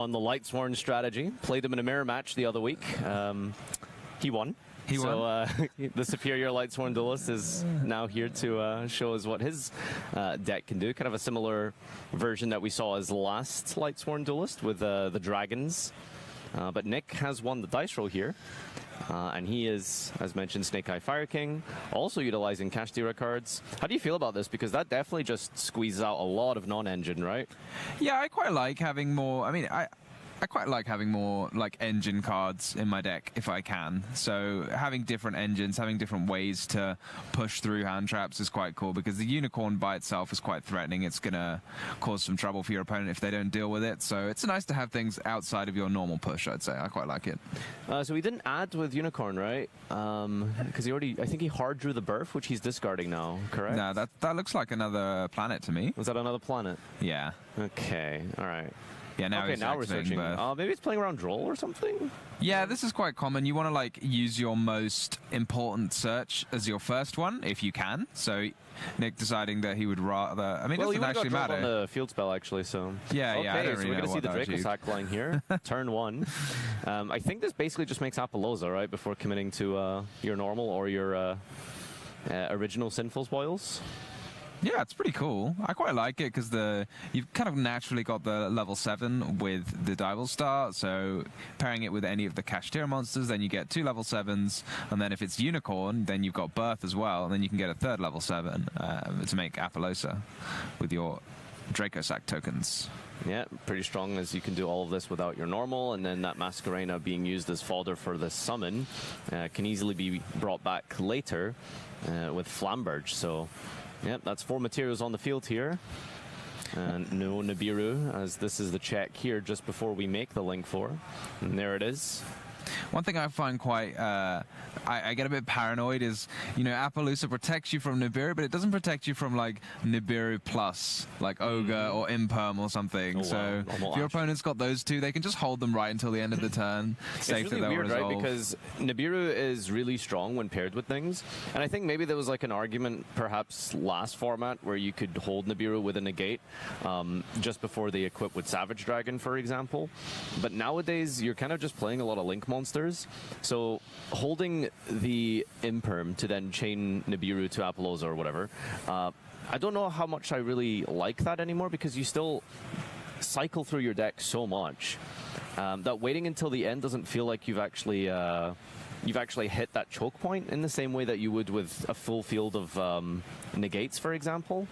On the Lightsworn strategy, played him in a mirror match the other week. He won. So the superior Lightsworn duelist is now here to show us what his deck can do. Kind of a similar version that we saw as last Lightsworn duelist with the dragons. But Nick has won the dice roll here. And he is, as mentioned, Snake Eye Fire King, also utilizing Kashtira cards. How do you feel about this? Because that definitely just squeezes out a lot of non-engine, right? Yeah, I quite like having more. I mean, I quite like having more like engine cards in my deck if I can. So having different engines, having different ways to push through hand traps is quite cool, because the unicorn by itself is quite threatening. It's gonna cause some trouble for your opponent if they don't deal with it. So it's nice to have things outside of your normal push, I'd say. I quite like it. So he didn't add with unicorn, right? Because he already, I think he hard drew the birth, which he's discarding now, correct? No, that looks like another planet to me. Was that another planet? Yeah. Okay, all right. Yeah, now okay, now we're searching. Maybe it's playing around Droll or something? Yeah, this is quite common. You want to like use your most important search as your first one, if you can. So Nick deciding that he would rather... I mean, well, it doesn't actually matter. On the field spell, actually, so... Yeah, okay, yeah, I don't so really we're going to see the Draco's hack line here. Turn one. I think this basically just makes Apollousa, right, before committing to your normal or your original Sinful Spoils. Yeah, it's pretty cool. I quite like it because you've kind of naturally got the level 7 with the Dival Star, so pairing it with any of the Kashtira monsters, then you get 2 level 7s, and then if it's Unicorn, then you've got Birth as well, and then you can get a 3rd level 7 to make Apollousa with your Dracosac tokens. Yeah, pretty strong, as you can do all of this without your normal, and then that Masquerena being used as fodder for the summon can easily be brought back later with Flamberge, so... Yep, that's 4 materials on the field here. And no Nibiru, as this is the check here just before we make the link 4. And there it is. One thing I find quite, I get a bit paranoid is, you know, Apollousa protects you from Nibiru, but it doesn't protect you from, like, Nibiru plus, like Ogre or Imperm or something. Oh, so wow. if your opponent's got those two, they can just hold them right until the end of the turn. Safe it's really that they'll weird, resolve. right? Because Nibiru is really strong when paired with things. And I think maybe there was, like, an argument, perhaps last format, where you could hold Nibiru with a negate just before they equip with Savage Dragon, for example. But nowadays, you're kind of just playing a lot of Link monsters. So holding the Imperm to then chain Nibiru to Apollousa or whatever, I don't know how much I really like that anymore, because you still cycle through your deck so much that waiting until the end doesn't feel like you've actually hit that choke point in the same way that you would with a full field of negates, for example.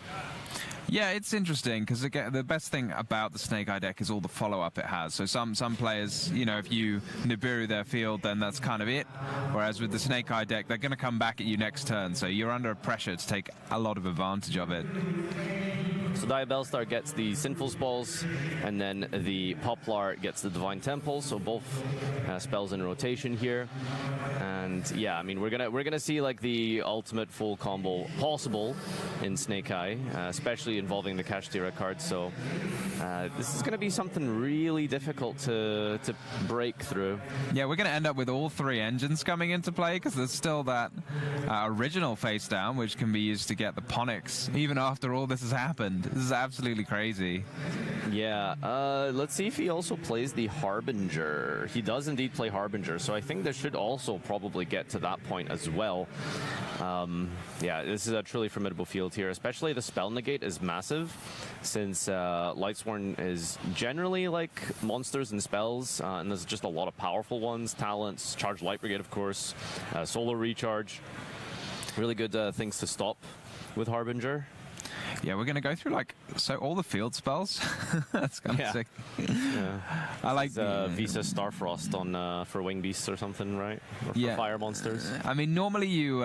Yeah, it's interesting because again, the best thing about the Snake Eye deck is all the follow-up it has. So some players, you know, if you Nibiru their field, then that's kind of it. Whereas with the Snake Eye deck, they're going to come back at you next turn. So you're under pressure to take a lot of advantage of it. So Diabellstar gets the Sinful Spalls, and then the Poplar gets the Divine Temple. So both spells in rotation here. And yeah, I mean, we're gonna see like the ultimate full combo possible in Snake Eye, especially involving the Kashtira cards. So this is gonna be something really difficult to break through. Yeah, we're gonna end up with all 3 engines coming into play, because there's still that original face down, which can be used to get the Ponix even after all this has happened. This is absolutely crazy. Yeah, let's see if he also plays the Harbinger. He does indeed play Harbinger, so I think this should also probably get to that point as well. Yeah, this is a truly formidable field here, especially the spell negate is massive, since Lightsworn is generally like monsters and spells, and there's just a lot of powerful ones, talents, Charge Light Brigade, of course, Solar Recharge. Really good things to stop with Harbinger. Yeah, we're going to go through, like, so all the field spells. That's kind of sick. Yeah. I like Visa Starfrost on for Wing Beasts or something, right? Or for fire monsters. I mean, normally you,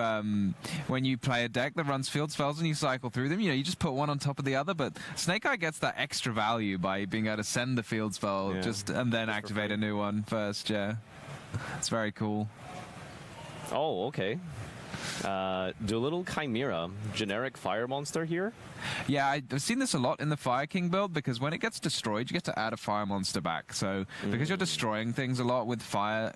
when you play a deck that runs field spells and you cycle through them, you know, you just put one on top of the other, but Snake Eye gets that extra value by being able to send the field spell and then activate a new one first, yeah. It's very cool. Oh, okay. Doolittle Chimera, generic fire monster here. Yeah, I've seen this a lot in the Fire King build, because when it gets destroyed, you get to add a fire monster back. So because you're destroying things a lot with Fire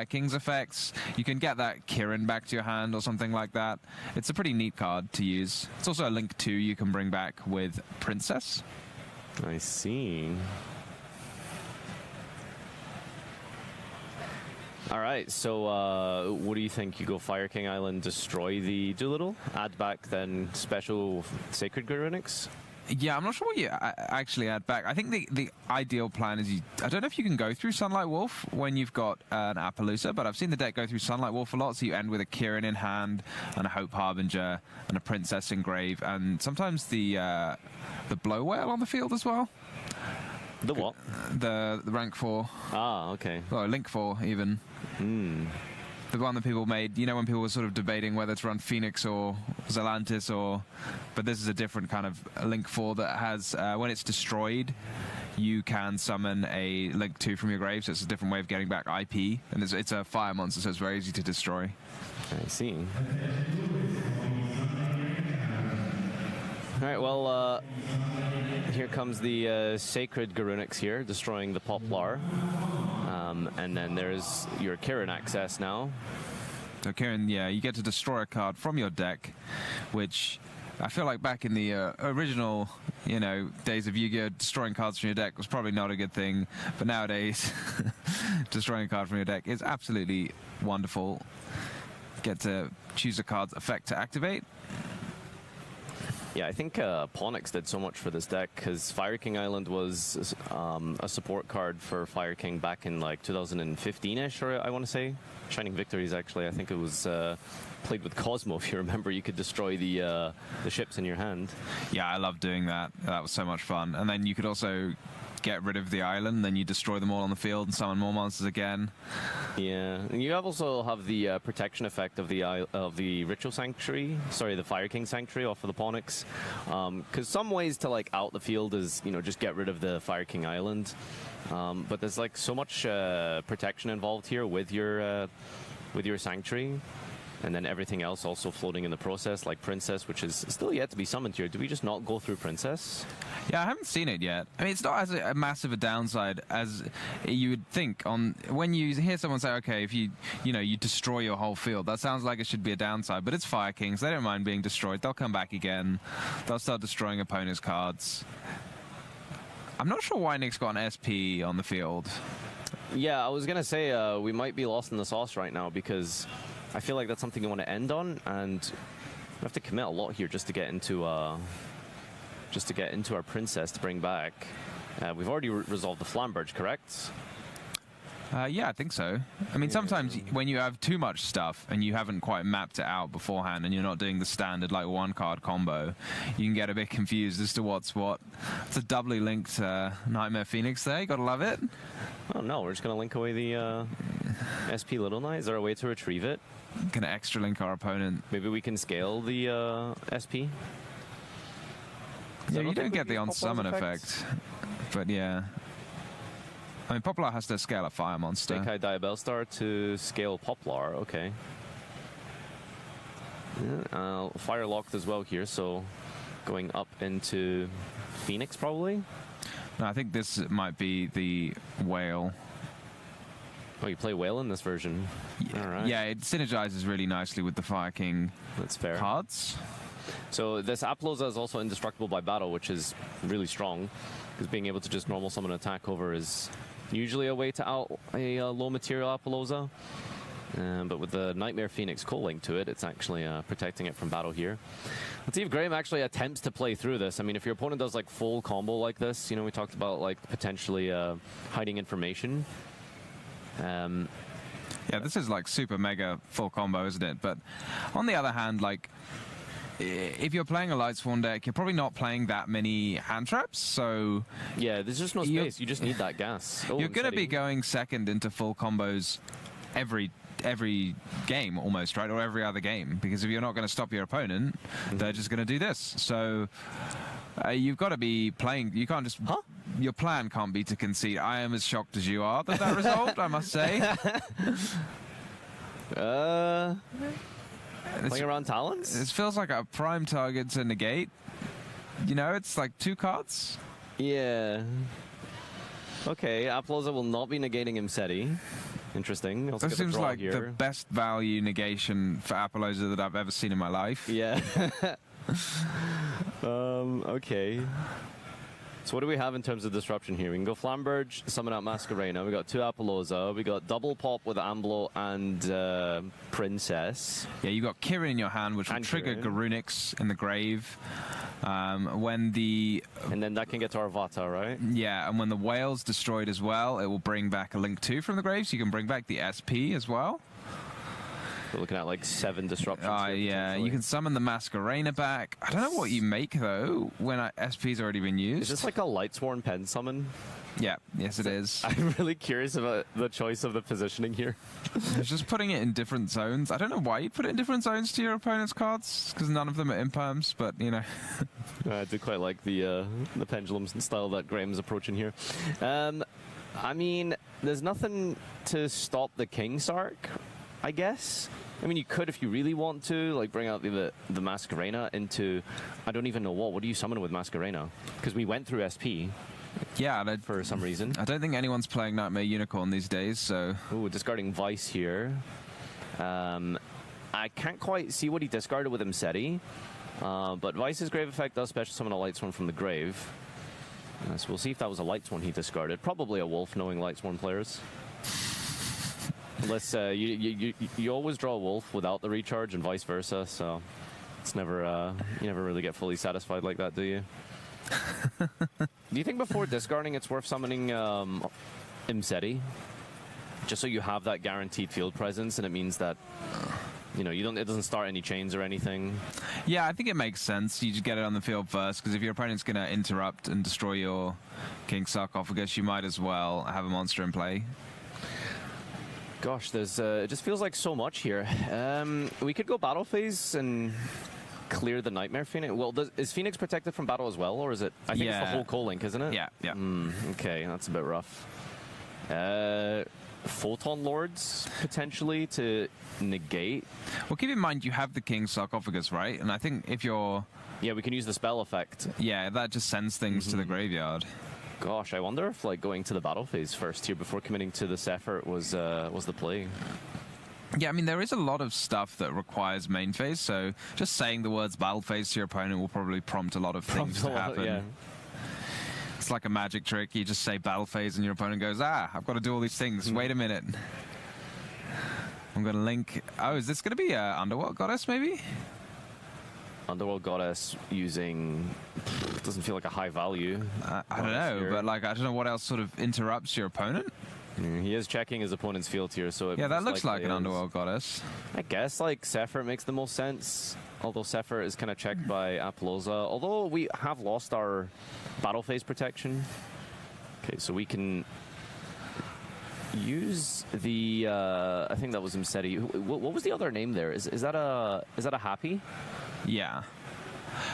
King's effects, you can get that Kirin back to your hand or something like that. It's a pretty neat card to use. It's also a Link 2 you can bring back with Princess. I see. All right, so what do you think? You go Fire King Island, destroy the Doolittle, add back then special Sacred Garunix? Yeah, I'm not sure what you actually add back. I think the ideal plan is I don't know if you can go through Sunlight Wolf when you've got an Appaloosa, but I've seen the deck go through Sunlight Wolf a lot, so you end with a Kirin in hand and a Hope Harbinger and a Princess in grave, and sometimes the Blow Whale on the field as well. The what? The rank 4. Ah, okay. Well, Link 4 even. The one that people made, you know, when people were sort of debating whether to run Phoenix or Zelantis but this is a different kind of Link 4 that has, when it's destroyed, you can summon a Link 2 from your grave, so it's a different way of getting back IP, and it's a fire monster, so it's very easy to destroy. I see. All right, well, here comes the Sacred Garunix here, destroying the Poplar. And then there's your Kirin access now. So Kirin, yeah, you get to destroy a card from your deck, which I feel like back in the original, you know, days of Yu-Gi-Oh, destroying cards from your deck was probably not a good thing. But nowadays, destroying a card from your deck is absolutely wonderful. Get to choose a card's effect to activate. Yeah, I think Ponix did so much for this deck because Fire King Island was a support card for Fire King back in like 2015-ish, or I want to say. Shining Victories, actually. I think it was played with Cosmo, if you remember. You could destroy the ships in your hand. Yeah, I love doing that. That was so much fun. And then you could also get rid of the island, then you destroy them all on the field and summon more monsters again. Yeah, and you also have the protection effect of the Ritual Sanctuary, sorry, the Fire King Sanctuary off of the Ponix. Because some ways to like out the field is, you know, just get rid of the Fire King Island. But there's like so much protection involved here with your Sanctuary. And then everything else also floating in the process, like Princess, which is still yet to be summoned here. Do we just not go through Princess? Yeah, I haven't seen it yet. I mean, it's not as a massive a downside as you would think. On when you hear someone say, okay, if you destroy your whole field, that sounds like it should be a downside. But it's Fire Kings. They don't mind being destroyed. They'll come back again. They'll start destroying opponents' cards. I'm not sure why Nick's got an SP on the field. Yeah, I was going to say we might be lost in the sauce right now because I feel like that's something you want to end on, and we have to commit a lot here just to get into our Princess to bring back. We've already resolved the Flamberge, correct? Yeah, I think so. I mean, sometimes when you have too much stuff and you haven't quite mapped it out beforehand and you're not doing the standard like one card combo, you can get a bit confused as to what's what. It's a doubly linked Nightmare Phoenix there. You gotta love it. Oh no, we're just gonna link away the SP Little Knight. Is there a way to retrieve it? Gonna extra link our opponent. Maybe we can scale the SP. Yeah, you don't get the on summon effect, but yeah. I mean, Poplar has to scale a fire monster. Sekai Diabellstar to scale Poplar, okay. Yeah, fire locked as well here, so going up into Phoenix probably? No, I think this might be the Whale. Oh, you play Whale in this version? Yeah, all right. Yeah, it synergizes really nicely with the Fire King That's fair. cards. So this Appaloosa is also indestructible by battle, which is really strong, because being able to just normal summon an attack over is usually a way to out a low material Appaloosa. But with the Nightmare Phoenix co-link to it, it's actually protecting it from battle here. Let's see if Graham actually attempts to play through this. I mean, if your opponent does like full combo like this, you know, we talked about like potentially hiding information. Yeah, this is like super mega full combo, isn't it? But on the other hand, like, if you're playing a Lightsworn deck, you're probably not playing that many hand traps, so... Yeah, there's just no space. You just need that gas. Oh, you're going to be going second into full combos every game, almost, right? Or every other game. Because if you're not going to stop your opponent, they're just going to do this. So you've got to be playing... You can't just... Huh? Your plan can't be to concede. I am as shocked as you are that resolved, I must say. Playing around Talons? It feels like a prime target to negate. You know, it's like 2 cards. Yeah. Okay, Appaloosa will not be negating Imseti. Interesting. That seems like here. The best value negation for Appaloosa that I've ever seen in my life. Yeah. Okay. So what do we have in terms of disruption here? We can go Flamberge, summon out Masquerena. We got 2 Apollousa. We got double pop with Amblo and Princess. Yeah, you got Kirin in your hand, which will trigger Garunix in the grave. And then that can get to Arvata, right? Yeah, and when the whale's destroyed as well, it will bring back a Link 2 from the grave, so you can bring back the SP as well. We're looking at like 7 disruptions. Yeah, you can summon the Masquerena back. I don't know what you make though when SP's already been used. Is this like a Lightsworn pen summon? Yeah, yes it is. I'm really curious about the choice of the positioning here. It's just putting it in different zones. I don't know why you put it in different zones to your opponent's cards, because none of them are imperms, but you know. I do quite like the pendulum style that Graham's approaching here. I mean, there's nothing to stop the King Sark, I guess. I mean, you could, if you really want to, like bring out the Masquerena into, I don't even know what do you summon with Masquerena? Because we went through SP. Yeah, for some reason. I don't think anyone's playing Nightmare Unicorn these days, so. Ooh, discarding Vice here. I can't quite see what he discarded with Imseti, but Vice's grave effect does special summon a Lightsworn from the grave. So we'll see if that was a Lightsworn he discarded. Probably a Wolf, knowing Lightsworn players. Unless you always draw a Wolf without the recharge and vice versa, so it's never you never really get fully satisfied like that, do you? Do you think before discarding it's worth summoning Imseti? Just so you have that guaranteed field presence, and it means that you know it doesn't start any chains or anything. Yeah, I think it makes sense. You just get it on the field first, because if your opponent's going to interrupt and destroy your King Sarcophagus, you might as well have a monster in play. Gosh, there's it just feels like so much here. We could go battle phase and clear the Nightmare Phoenix. Well, is Phoenix protected from battle as well, or is it? I think it's the whole co-link, isn't it? Yeah, yeah. Okay, that's a bit rough. Photon Lords, potentially, to negate. Well, keep in mind, you have the King Sarcophagus, right? And I think if you're... Yeah, we can use the spell effect. Yeah, that just sends things to the graveyard. Gosh, I wonder if like going to the battle phase first here before committing to the Sephir was the play. Yeah, I mean, there is a lot of stuff that requires main phase, so just saying the words battle phase to your opponent will probably prompt a lot of things to happen. Yeah. It's like a magic trick. You just say battle phase and your opponent goes, I've got to do all these things. Wait a minute. I'm going to link... Oh, is this going to be Underworld Goddess, maybe? Underworld Goddess using... Doesn't feel like a high value. I don't know, here. But like I don't know what else sort of interrupts your opponent. He is checking his opponent's field here, so yeah, that looks like an Underworld Goddess. I guess like Sephir makes the most sense, although Sephir is kind of checked by Apollousa. Although we have lost our battle phase protection. Okay, so we can use the I think that was Imseti. What was the other name there? Is that a Happy? Yeah.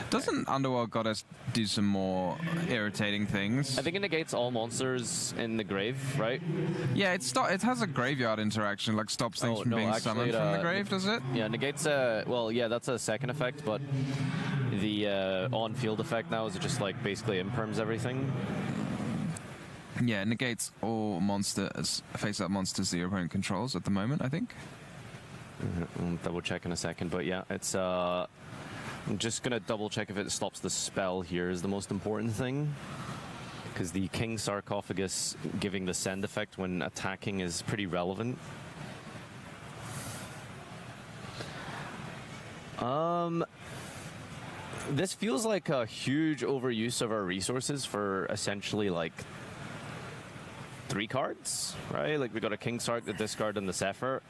Doesn't Underworld Goddess do some more irritating things? I think it negates all monsters in the grave, right? Yeah, it has a graveyard interaction, like stops things from being summoned from the grave, does it? Yeah, negates well, yeah, that's a second effect, but the on-field effect now is it just like basically imperms everything. Yeah, it negates all monsters, face-up monsters that your opponent controls at the moment, I think. We'll double check in a second, but yeah, it's I'm just going to double check if it stops the spell here is the most important thing. Because the King Sarcophagus giving the send effect when attacking is pretty relevant. This feels like a huge overuse of our resources for essentially like 3 cards, right? Like we got a King Sark, the discard, and the Sephir.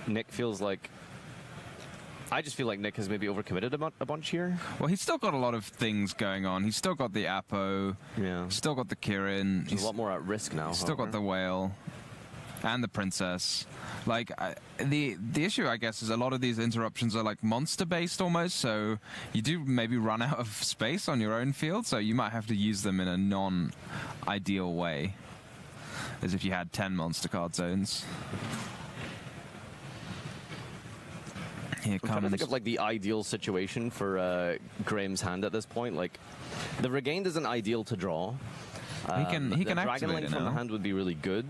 Nick feels like... I just feel like Nick has maybe overcommitted a bunch here. Well, he's still got a lot of things going on. He's still got the Apo. Yeah. Still got the Kirin. He's a lot more at risk now. Still got the Whale. And the Princess. Like, the issue, I guess, is a lot of these interruptions are like monster-based almost, so you do maybe run out of space on your own field, so you might have to use them in a non-ideal way. As if you had 10 monster card zones. I'm trying to think of like the ideal situation for Graham's hand at this point. Like, the Regained isn't ideal to draw. He can Dragon Link it from now. the hand would be really good.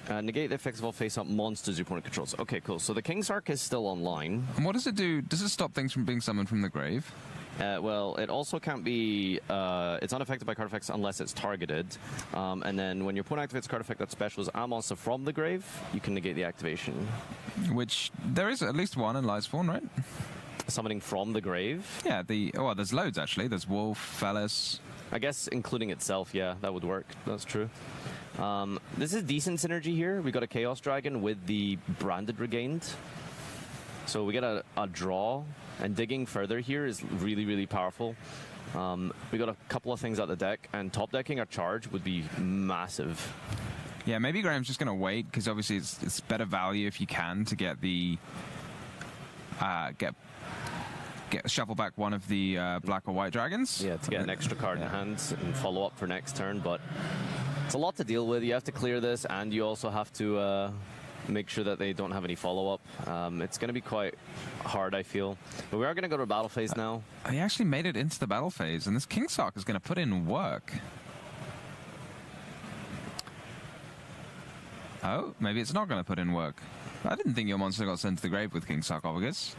Negate the effects of all face-up monsters your opponent controls. Okay, cool. So the King Sark is still online. And what does it do? Does it stop things from being summoned from the grave? Well, it also can't be. It's unaffected by card effects unless it's targeted. And then when your opponent activates a card effect that specials a monster from the grave, you can negate the activation. Which there is at least one in Lightsworn, right? Summoning from the grave? Yeah, well, there's loads actually. There's Wolf, Phallus. I guess including itself, yeah, that would work. That's true. This is decent synergy here. We got a Chaos Dragon with the Branded Regained. So we get a draw, and digging further here is really, really powerful. We got a couple of things out the deck, and top decking a charge would be massive. Yeah, maybe Graham's just going to wait, because obviously it's better value if you can to get the... shuffle back one of the black or white dragons. Yeah, to get an extra card in hand and follow up for next turn, but it's a lot to deal with. You have to clear this, and you also have to make sure that they don't have any follow-up. It's going to be quite hard, I feel. But we are going to go to battle phase now. He actually made it into the battle phase, and this King Sark is going to put in work. Oh, maybe it's not going to put in work. I didn't think your monster got sent to the grave with King Sarcophagus.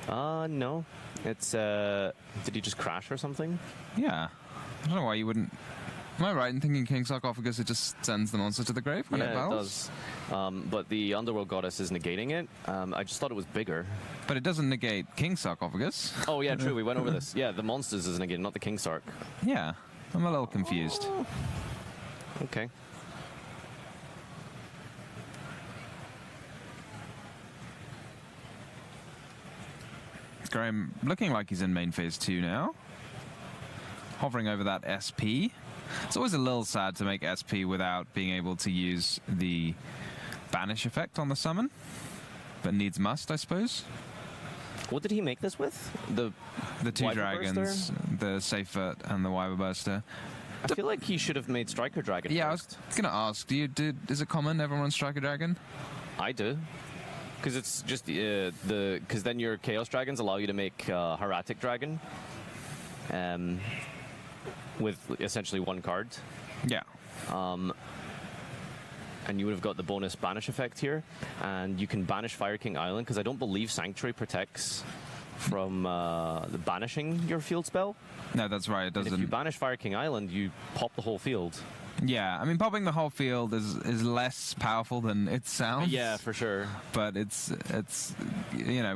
No. It's, did he just crash or something? Yeah. I don't know why you wouldn't... Am I right in thinking King Sarcophagus, it just sends the monster to the grave when it battles? It does. But the Underworld Goddess is negating it. I just thought it was bigger. But it doesn't negate King Sarcophagus. Oh, yeah, true. We went over this. Yeah, the monsters is negated, not the King Sark. Yeah. I'm a little confused. Oh. Okay. Graham looking like he's in main phase 2 now. Hovering over that SP. It's always a little sad to make SP without being able to use the banish effect on the summon. But needs must, I suppose. What did he make this with? The two Wyver dragons, Burster? the Safer and the Wyver Burster. I feel like he should have made Striker Dragon Yeah, first. I was going to ask, is it common everyone runs Striker Dragon? I do. Because it's just because then your Chaos Dragons allow you to make Hieratic Dragon with essentially one card. Yeah. And you would have got the bonus banish effect here, and you can banish Fire King Island because I don't believe Sanctuary protects from the banishing your field spell. No, that's right. It doesn't. And if you banish Fire King Island, you pop the whole field. Yeah, I mean, popping the whole field is less powerful than it sounds. Yeah, for sure. But it's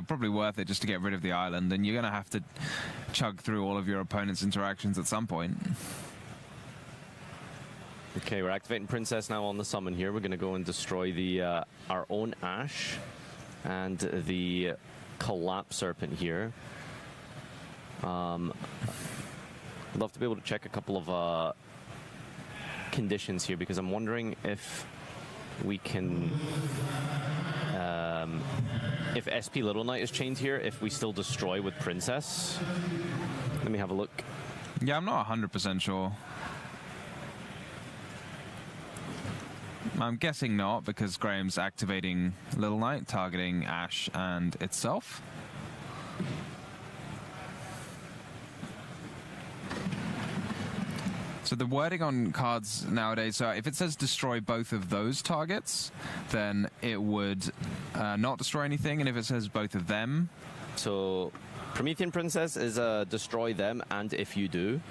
probably worth it just to get rid of the island, and you're going to have to chug through all of your opponent's interactions at some point. Okay, we're activating Princess now on the summon here. We're going to go and destroy the our own Ash and the Collapse Serpent here. I'd love to be able to check a couple of conditions here, because I'm wondering if we can, if SP Little Knight is chained here, if we still destroy with Princess. Let me have a look. Yeah, I'm not 100% sure. I'm guessing not, because Graham's activating Little Knight, targeting Ash and itself. So the wording on cards nowadays, so if it says destroy both of those targets, then it would not destroy anything, and if it says both of them... So Promethean Princess is destroy them, and if you do.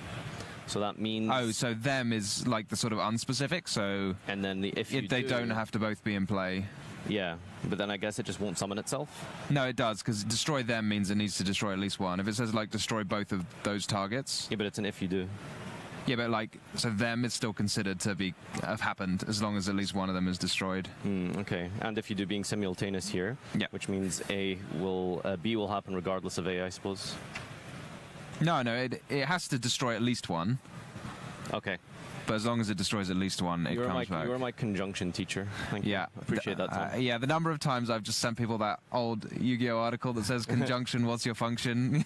So that means... Oh, so them is like the sort of unspecific, so... And then the if you they don't have to both be in play. Yeah, but then I guess it just won't summon itself? No, it does, because destroy them means it needs to destroy at least one. If it says, like, destroy both of those targets... Yeah, but it's an if you do. Yeah, but, like, so them is still considered to have happened as long as at least one of them is destroyed. Okay, and if you do being simultaneous here, yeah, which means B will happen regardless of A, I suppose. No, it has to destroy at least one. Okay. But as long as it destroys at least one, it comes back. You were my conjunction teacher. Thank you. Yeah. Appreciate that, Tom. Yeah, the number of times I've just sent people that old Yu-Gi-Oh article that says conjunction, what's your function?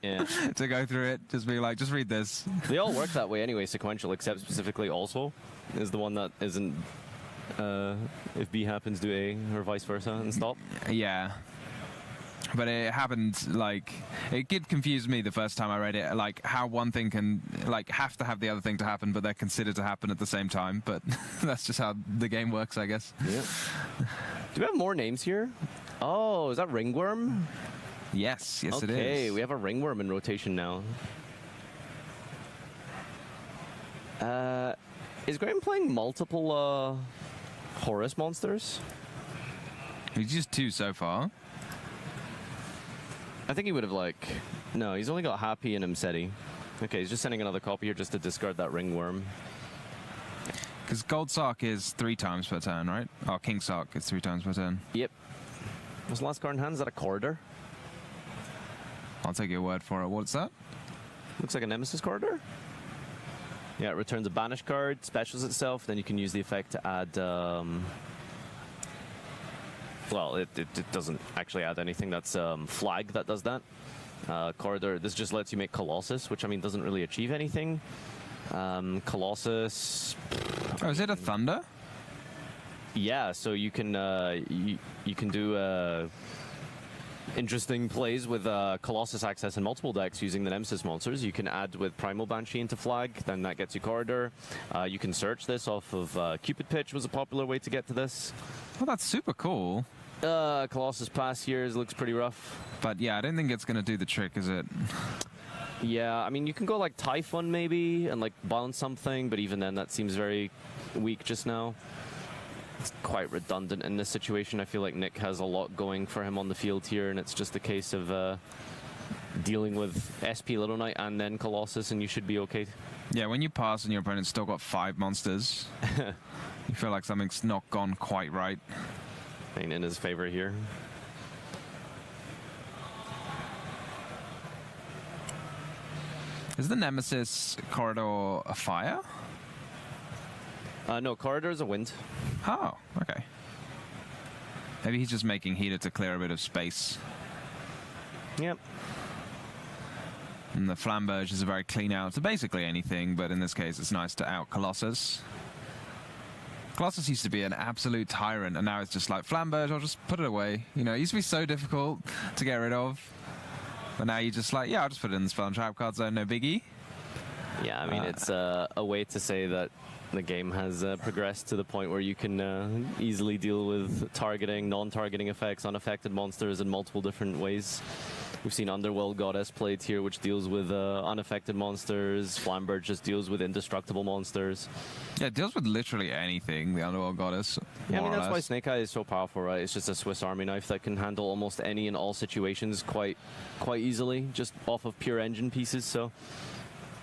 Yeah. To go through it, just be like, just read this. They all work that way anyway, sequential, except specifically also is the one that isn't if B happens, do A, or vice versa, and stop. Yeah. But it happened, like, it did confuse me the first time I read it, like, how one thing can, like, have to have the other thing to happen, but they're considered to happen at the same time. But that's just how the game works, I guess. Yeah. Do we have more names here? Oh, is that Ringworm? Yes, yes it is. Okay, we have a ringworm in rotation now. Is Graham playing multiple Horus monsters? He's just 2 so far. I think he would have no, he's only got Happy and Imseti. Okay, he's just sending another copy here just to discard that ringworm. Because Gold Sark is 3 times per turn, right? Oh, King Sark is 3 times per turn. Yep. What's the last card in hand? Is that a corridor? I'll take your word for it. What's that? Looks like a Nemesis corridor. Yeah, it returns a banish card, specials itself, then you can use the effect to add... well, it doesn't actually add anything. That's Flag that does that. Corridor, this just lets you make Colossus, which, I mean, doesn't really achieve anything. Colossus... Oh, is it a Thunder? Yeah, so you can you can do interesting plays with Colossus access in multiple decks using the Nemesis monsters. You can add with Primal Banshee into Flag, then that gets you Corridor. You can search this off of Cupid Pitch was a popular way to get to this. Oh, that's super cool. Colossus Pass years looks pretty rough. But yeah, I don't think it's going to do the trick, is it? Yeah, I mean, you can go like Typhon maybe and like bounce something, but even then that seems very weak just now. It's quite redundant in this situation. I feel like Nick has a lot going for him on the field here, and it's just a case of dealing with SP Little Knight and then Colossus, and you should be okay. Yeah, when you pass and your opponent's still got 5 monsters, you feel like something's not gone quite right. Ain't in his favor here. Is the Nemesis corridor a fire? No, Corridor is a wind. Oh, okay. Maybe he's just making heater to clear a bit of space. Yep. And the Flamberge is a very clean out to basically anything, but in this case it's nice to out Colossus. Colossus used to be an absolute tyrant, and now it's just like, Flamberge, I'll just put it away. You know, it used to be so difficult to get rid of. But now you're just like, yeah, I'll just put it in the spell and trap card zone, no biggie. Yeah, I mean, it's a way to say that the game has progressed to the point where you can easily deal with targeting, non-targeting effects, unaffected monsters in multiple different ways. We've seen Underworld Goddess played here, which deals with unaffected monsters. Flamberge just deals with indestructible monsters. Yeah, it deals with literally anything, the Underworld Goddess. Yeah, I mean, that's why Snake Eye is so powerful, right? It's just a Swiss Army knife that can handle almost any and all situations quite easily, just off of pure engine pieces, so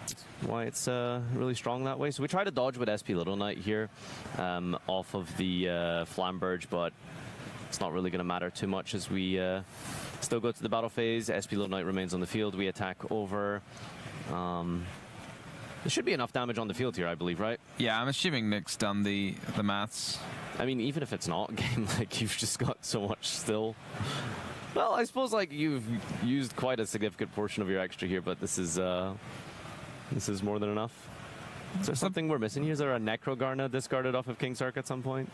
that's why it's really strong that way. So we try to dodge with SP Little Knight here off of the Flamberge, but it's not really going to matter too much as we still go to the battle phase. SP Little Knight remains on the field. We attack over. There should be enough damage on the field here, I believe, right? Yeah, I'm assuming Nick's done the maths. I mean, even if it's not game, like, you've just got so much still. Well, I suppose, like, you've used quite a significant portion of your extra here, but this is more than enough. Is there something we're missing here? Is there a Necrogarna discarded off of King Sark at some point?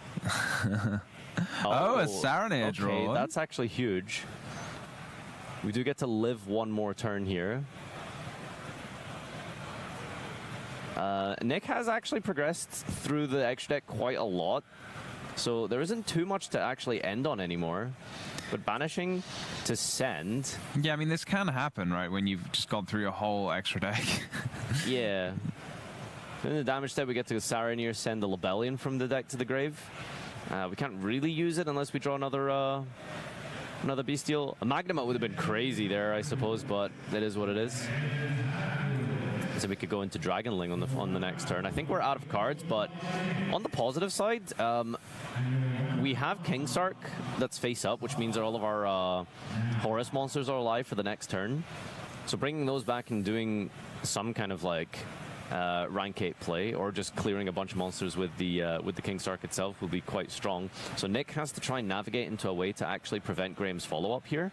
Oh, a Saronir draw. Okay, that's actually huge. We do get to live one more turn here. Nick has actually progressed through the extra deck quite a lot, so there isn't too much to actually end on anymore. But banishing to send... Yeah, I mean, this can happen, right, when you've just gone through your whole extra deck. Yeah. In the damage step, we get to Saronir send the Lebellion from the deck to the grave. We can't really use it unless we draw another Bestial. A Magnemite would have been crazy there, I suppose, but it is what it is. So we could go into Dragonling on the next turn. I think we're out of cards, but on the positive side, we have King Sark that's face up, which means that all of our Horus monsters are alive for the next turn. So bringing those back and doing some kind of like rank 8 play, or just clearing a bunch of monsters with the King Sark itself will be quite strong. So Nick has to try and navigate into a way to actually prevent Graham's follow-up here.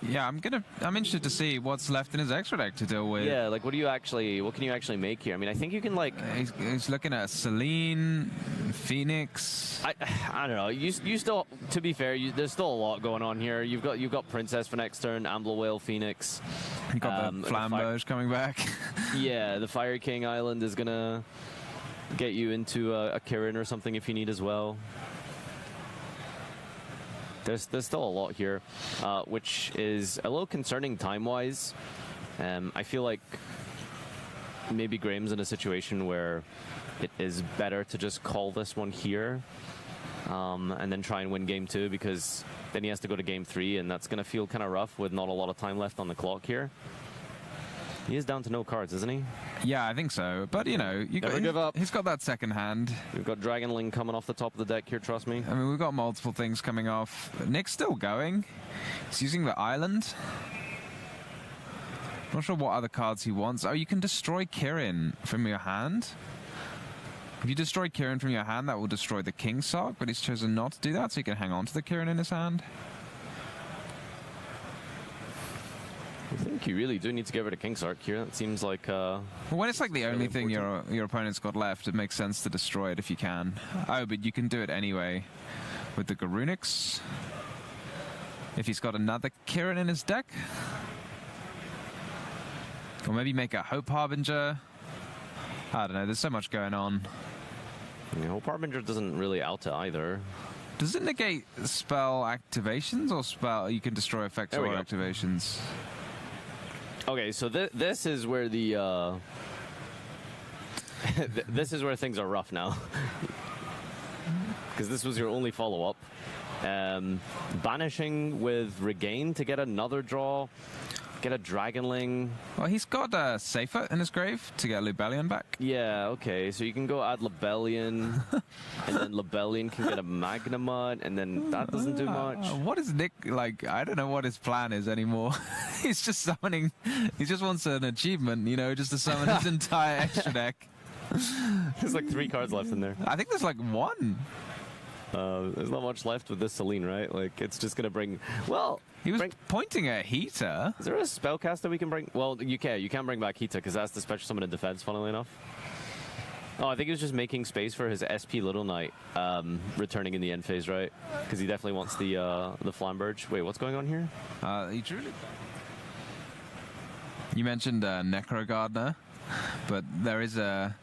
Yeah, I'm interested to see what's left in his extra deck to deal with. Yeah, like what can you actually make here? I mean, I think you can like... He's looking at Selene, Phoenix. I don't know. You still, to be fair, there's still a lot going on here. You've got Princess for next turn, Ambler Whale, Phoenix. You got the Flamberge coming back. Yeah, the Fire King Island is gonna get you into a Kirin or something if you need as well. There's still a lot here, which is a little concerning time-wise. I feel like maybe Graham's in a situation where it is better to just call this one here and then try and win game 2, because then he has to go to game 3, and that's going to feel kind of rough with not a lot of time left on the clock here. He is down to no cards, isn't he? Yeah, I think so. But, you know, give up. He's got that second hand. We've got Dragonling coming off the top of the deck here, trust me. I mean, we've got multiple things coming off. Nick's still going. He's using the island. Not sure what other cards he wants. Oh, you can destroy Kirin from your hand. If you destroy Kirin from your hand, that will destroy the King Sock, but he's chosen not to do that, so he can hang on to the Kirin in his hand. I think you really do need to get rid of King Sark here. That seems like... well, when it's like the only thing your opponent's got left, it makes sense to destroy it if you can. Oh, but you can do it anyway with the Garunix. If he's got another Kirin in his deck. Or maybe make a Hope Harbinger. I don't know, there's so much going on. Yeah, Hope Harbinger doesn't really alter either. Does it negate spell activations, or spell you can destroy effects or activations? Okay, so this is where the this is where things are rough now, because this was your only follow-up. Banishing with Regain to get another draw, get a Dragonling. Well, he's got a Seyfert in his grave to get Lubellion back. Yeah, okay, so you can go add Lubellion, and then Lubellion can get a Magnamut, and then that doesn't do much. What is Nick, like, I don't know what his plan is anymore. He's just summoning, he just wants an achievement, you know, just to summon his entire extra deck. There's like 3 cards left in there. I think there's like 1. There's not much left with this Celine, right? Like, it's just going to bring... Well... He was pointing at Heater. Is there a spellcaster we can bring? Well, you can. You can bring back Heater, because that's the special summon in defense, funnily enough. Oh, I think he was just making space for his SP Little Knight returning in the end phase, right? Because he definitely wants the Flamberge. Wait, what's going on here? He drew it. You mentioned Necro Gardener, but there is a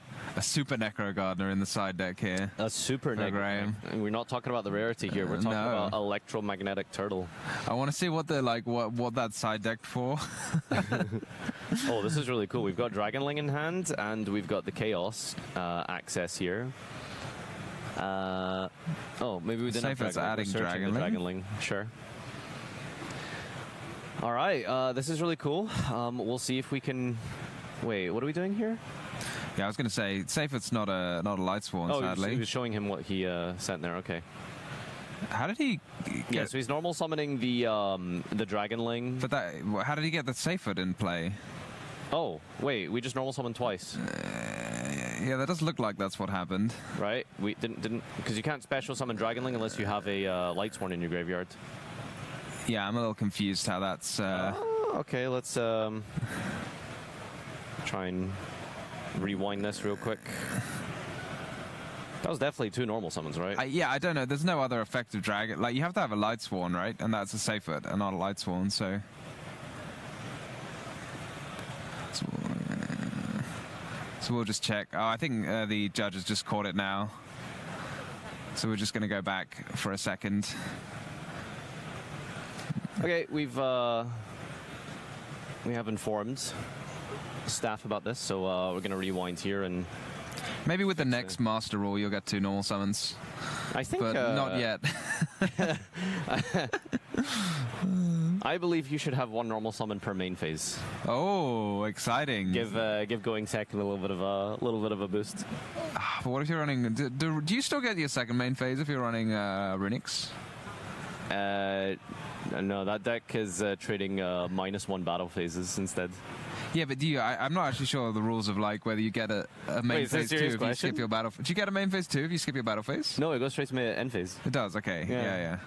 super Necro Gardener in the side deck here. A super Necro. And we're not talking about the rarity here. We're talking about Electromagnetic Turtle. I want to see what the what that side decked for. Oh, this is really cool. We've got Dragonling in hand, and we've got the Chaos access here. Oh, maybe we didn't have adding Dragonling. Sure. All right, this is really cool. We'll see if we can... Wait, what are we doing here? Yeah, I was going to say, Seyfert's not a Lightsworn, sadly. He was showing him what he sent there. Okay. How did he get... Yeah, so he's normal summoning the Dragonling. But how did he get the Seyfert in play? Oh, wait, we just normal summoned twice. Yeah, that does look like that's what happened. Right? We didn't because you can't special summon Dragonling unless you have a Lightsworn in your graveyard. Yeah, I'm a little confused how that's... Okay, let's try and rewind this real quick. That was definitely 2 normal summons, right? Yeah, I don't know. There's no other effective dragon. Like, you have to have a Lightsworn, right? And that's a Seyfert and not a Lightsworn, so... So we'll just check. Oh, I think the judge has just caught it now. So we're just going to go back for a second. Okay, we have informed staff about this, so we're going to rewind here and... Maybe with the next master rule, you'll get 2 normal summons. I think... But not yet. I believe you should have 1 normal summon per main phase. Oh, exciting! Give going second a little bit of a boost. But what if you're running? Do you still get your second main phase if you're running Runix? No, that deck is trading -1 battle phases instead. Yeah, but do you? I'm not actually sure of the rules of like whether you get a main phase 2 if you skip your battle. Do you get a main phase 2 if you skip your battle phase? No, it goes straight to end phase. It does. Okay. Yeah.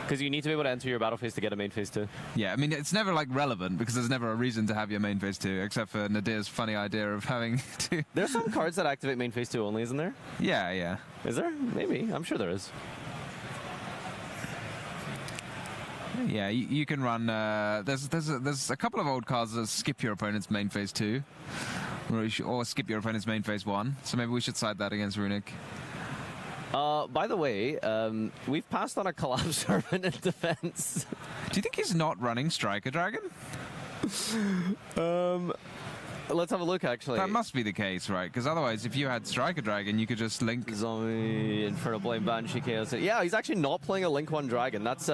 Because you need to be able to enter your battle phase to get a main phase 2. Yeah, I mean, it's never like relevant because there's never a reason to have your main phase 2 except for Nadir's funny idea of having 2. There's some cards that activate main phase 2 only, isn't there? Yeah. Is there? Maybe. I'm sure there is. Yeah, you can run. There's a couple of old cards that skip your opponent's main phase 2, or skip your opponent's main phase 1. So maybe we should side that against Runic. By the way, we've passed on a Collapse Serpent in defense. Do you think he's not running Striker Dragon? Let's have a look, actually. That must be the case, right? Because otherwise, if you had Striker Dragon, you could just link... Zombie, Infernal Blade, Banshee, Chaos. Yeah, he's actually not playing a Link 1 Dragon. That's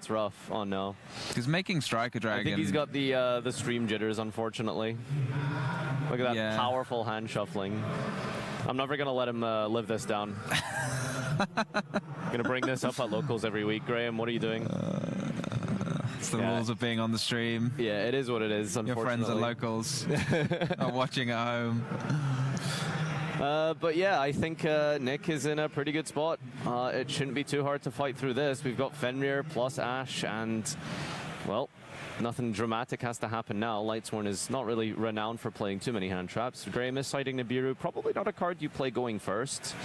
rough. Oh, no. Because making Striker Dragon... I think he's got the stream jitters, unfortunately. Look at that powerful hand shuffling. I'm never going to let him live this down. I'm going to bring this up at locals every week. Graham, what are you doing? It's the rules of being on the stream. Yeah, it is what it is, unfortunately. Your friends are locals are watching at home. But yeah, I think Nick is in a pretty good spot. It shouldn't be too hard to fight through this. We've got Fenrir plus Ashe and, well, nothing dramatic has to happen now. Lightsworn is not really renowned for playing too many hand traps. Graham is citing Nibiru. Probably not a card you play going first.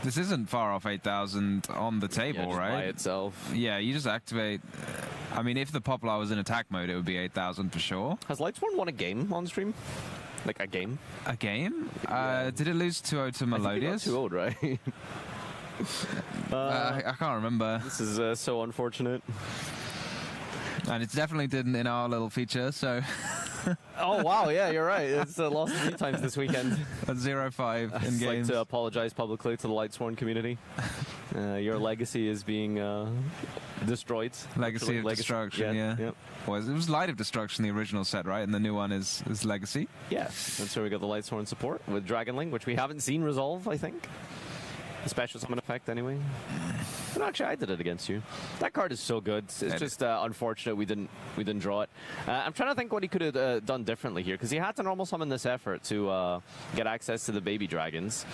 This isn't far off 8,000 on the table, just right? by itself. Yeah, you just activate... I mean, if the Poplar was in attack mode, it would be 8,000 for sure. Has Lightsworn won a game on stream? Like a game? A game? Did it lose 2-0 to Melodious? I think it got too old, right? I can't remember. This is so unfortunate. And it definitely didn't in our little feature, so... Oh, wow, yeah, you're right. It's lost 3 times this weekend. At 0-5 in games. I'd like to apologize publicly to the Lightsworn community. Your legacy is being destroyed. Legacy of Destruction, yeah. Yep. Well, it was Light of Destruction, the original set, right? And the new one is Legacy. Yeah, that's where we got the Lightsworn support with Dragonling, which we haven't seen resolve, I think. The special summon effect, anyway. But actually, I did it against you. That card is so good. It's just unfortunate we didn't draw it. I'm trying to think what he could have done differently here, because he had to normal summon this effort to get access to the baby dragons.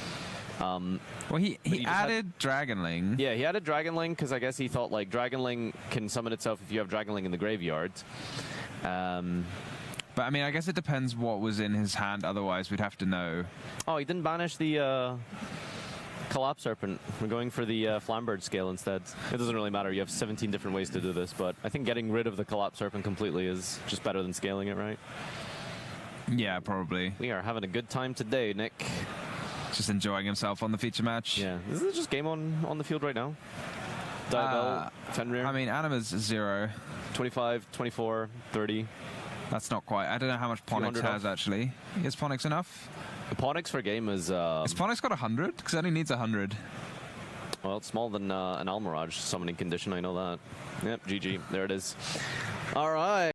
Well, he added Dragonling. Yeah, he added Dragonling because I guess he thought like Dragonling can summon itself if you have Dragonling in the graveyard. But I mean, I guess it depends what was in his hand. Otherwise, we'd have to know. Oh, he didn't banish the Collapse Serpent. We're going for the Flambird scale instead. It doesn't really matter. You have 17 different ways to do this, but I think getting rid of the Collapse Serpent completely is just better than scaling it, right? Yeah, probably. We are having a good time today, Nick. Just enjoying himself on the feature match. Yeah. Is this just game on the field right now? Diabell, Fenrir. I mean, Anima's 0. 25, 24, 30. That's not quite. I don't know how much Ponix has, actually. Is Ponix enough? Ponix for game is... Has Ponix got 100? Because it only needs 100. Well, it's smaller than an Almirage summoning condition, I know that. Yep, GG. There it is. All right.